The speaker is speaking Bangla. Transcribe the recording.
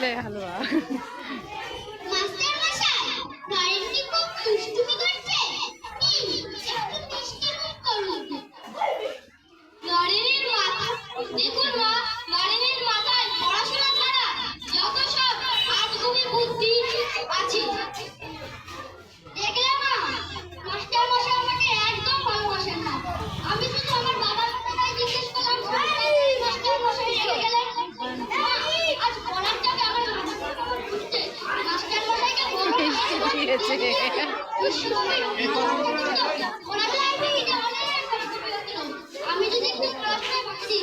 ছেলে হালুয়া। মাস্টার মশাই, নরেনটি খুব দুষ্টুমি করছে। একটু মিষ্টি মুখ করুন। নরেনের মাথা, দেখুন মা, নরেনের মাথায় পড়াশোনা ছাড়া যত সব আজগুবি বুদ্ধি আছে। দেখলে মা, মাস্টার মশাই আমাকে একদম ভালোবাসেন না। আমি শুধু আমার বাবার কথাটাই জিজ্ঞেস করলাম, মাস্টার মশাই রেগে গেলেন। মা, আজ পড়ার চাপে আমার মাথা ঘুরছে। মাস্টার মশাইকে বলুন দিয়েছে। আমি যদি একটু পড়াশোনা করছি